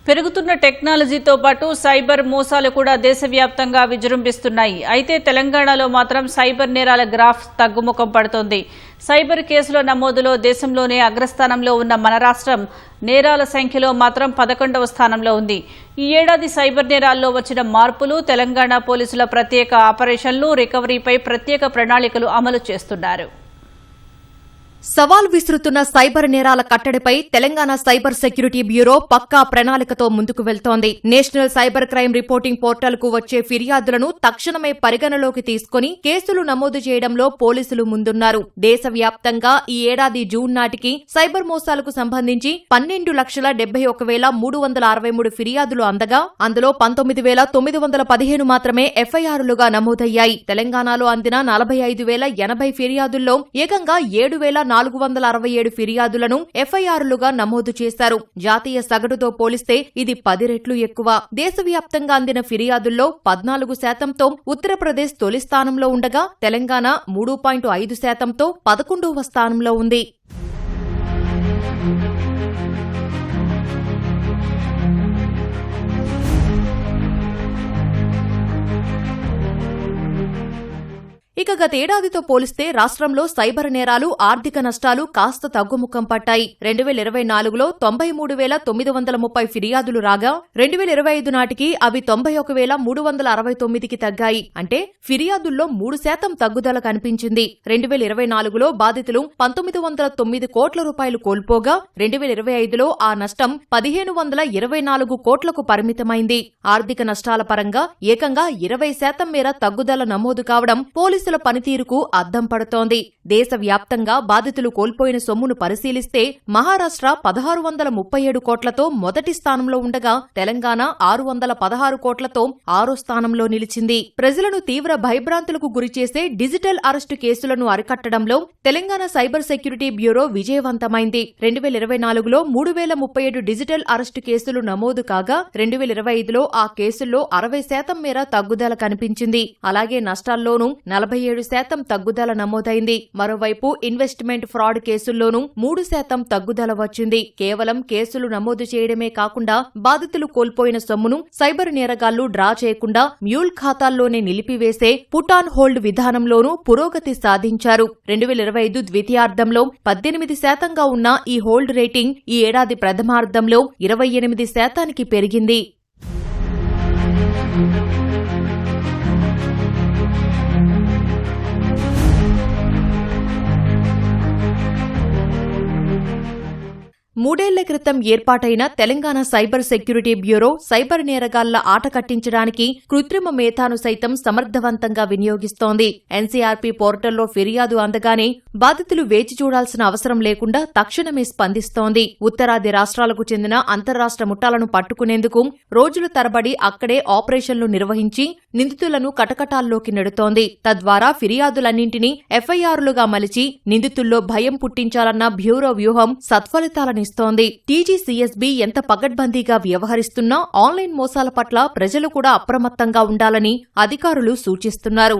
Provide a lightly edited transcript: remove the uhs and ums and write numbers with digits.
పెరుగుతున్న టెక్నాలజీతో పాటు సైబర్ మోసాలు కూడా దేశవ్యాప్తంగా విజృంభిస్తున్నాయి. అయితే తెలంగాణలో మాత్రం సైబర్ నేరాల గ్రాఫ్ తగ్గుముఖం పడుతోంది. సైబర్ కేసుల నమోదులో దేశంలోనే అగ్రస్థానంలో ఉన్న మన రాష్ట్రం నేరాల సంఖ్యలో మాత్రం 11వ స్థానంలో ఉంది. ఈ ఏడాది సైబర్ నేరాల్లో వచ్చిన మార్పులు, తెలంగాణ పోలీసుల ప్రత్యేక ఆపరేషన్లు, రికవరీపై ప్రత్యేక ప్రణాళికలు అమలు చేస్తున్నారు. సవాల్ విసురుతున్న సైబర్ నేరాల కట్టడిపై తెలంగాణ సైబర్ సెక్యూరిటీ బ్యూరో పక్కా ప్రణాళికతో ముందుకు వెళ్తోంది. National cyber crime reporting portal కు వచ్చే ఫిర్యాదులను తక్షణమే పరిగణలోకి తీసుకుని కేసులు నమోదు చేయడంలో పోలీసులు ముందున్నారు. దేశవ్యాప్తంగా ఈ ఏడాది జూన్ నాటికి సైబర్ మోసాలకు సంబంధించి 12,71,363 ఫిర్యాదులు అందగా అందులో 19,915 మాత్రమే ఎఫ్ఐఆర్లుగా నమోదయ్యాయి. తెలంగాణలో అందిన 45,080 ఫిర్యాదుల్లో ఏకంగా 7,467 ఫిర్యాదులను ఎఫ్ఐఆర్లుగా నమోదు చేశారు. జాతీయ సగటుతో పోలిస్తే ఇది 10 రెట్లు ఎక్కువ. దేశవ్యాప్తంగా అందిన ఫిర్యాదుల్లో 14%తో ఉత్తరప్రదేశ్ తొలి స్థానంలో ఉండగా తెలంగాణ 3.5%తో 11వ స్థానంలో ఉంది. ఇక గతేడాదితో పోలిస్తే రాష్ట్రంలో సైబర్ నేరాలు, ఆర్థిక నష్టాలు కాస్త తగ్గుముఖం పట్టాయి. 2024లో 93,930 ఫిర్యాదులు రాగా 2025 నాటికి అవి 91,369కి తగ్గాయి. అంటే ఫిర్యాదుల్లో 3% తగ్గుదల కనిపించింది. 2024లో బాధితులు 1,909 కోట్ల రూపాయలు కోల్పోగా 2025లో ఆ నష్టం 1,524 కోట్లకు పరిమితమైంది. ఆర్థిక నష్టాల పరంగా ఏకంగా 20% మేర తగ్గుదల నమోదు కావడం పోలీసుల పనితీరుకు అద్దం పడుతోంది. దేశవ్యాప్తంగా బాధితులు కోల్పోయిన సొమ్మును పరిశీలిస్తే మహారాష్ట్ర 1,637 కోట్లతో మొదటి స్థానంలో ఉండగా తెలంగాణ 616 కోట్లతో 6వ స్థానంలో నిలిచింది. ప్రజలను తీవ్ర భయభ్రాంతులకు గురిచేసే డిజిటల్ అరెస్టు కేసులను అరికట్టడంలో తెలంగాణ సైబర్ సెక్యూరిటీ బ్యూరో విజయవంతమైంది. 2024లో 3,037 డిజిటల్ అరెస్టు కేసులు నమోదు కాగా 2025లో ఆ కేసుల్లో 60% మేర తగ్గుదల కనిపించింది. అలాగే నష్టాల్లోనూ 47% తగ్గుదల నమోదైంది. మరోవైపు ఇన్వెస్ట్మెంట్ ఫ్రాడ్ కేసుల్లోనూ 3% తగ్గుదల వచ్చింది. కేవలం కేసులు నమోదు చేయడమే కాకుండా బాధితులు కోల్పోయిన సొమ్మును సైబర్ నేరగాళ్లు డ్రా చేయకుండా మ్యూల్ ఖాతాల్లోనే నిలిపివేసే పుట్ ఆన్ హోల్డ్ విధానంలోనూ పురోగతి సాధించారు. 2025 ద్వితీయార్ధంలో 18%గా ఉన్న ఈ హోల్డ్ రేటింగ్ ఈ ఏడాది ప్రథమార్ధంలో 28%కి పెరిగింది. మూడేళ్ల క్రితం ఏర్పాటైన Telangana cyber security bureau cyber నేరగాళ్ల ఆట కట్టించడానికి కృత్రిమ మేధాను సైతం సమర్థవంతంగా వినియోగిస్తోంది. ఎన్సీఆర్పీ పోర్టల్లో ఫిర్యాదు అందగానే బాధితులు వేచి చూడాల్సిన అవసరం లేకుండా తక్షణమే స్పందిస్తోంది. ఉత్తరాది రాష్ట్రాలకు చెందిన అంతర్రాష్ట్ర ముఠాలను పట్టుకునేందుకు రోజుల తరబడి అక్కడే ఆపరేషన్లు నిర్వహించి నిందితులను కటకటాల్లోకి నెడుతోంది. తద్వారా ఫిర్యాదులన్నింటినీ ఎఫ్ఐఆర్లుగా మలిచి నిందితుల్లో భయం పుట్టించాలన్న బ్యూరో వ్యూహం సత్ఫలితాలను టీజీసీఎస్బీ ఎంత పకడ్బందీగా వ్యవహరిస్తున్నా ఆన్లైన్ మోసాల పట్ల ప్రజలు కూడా అప్రమత్తంగా ఉండాలని అధికారులు సూచిస్తున్నారు.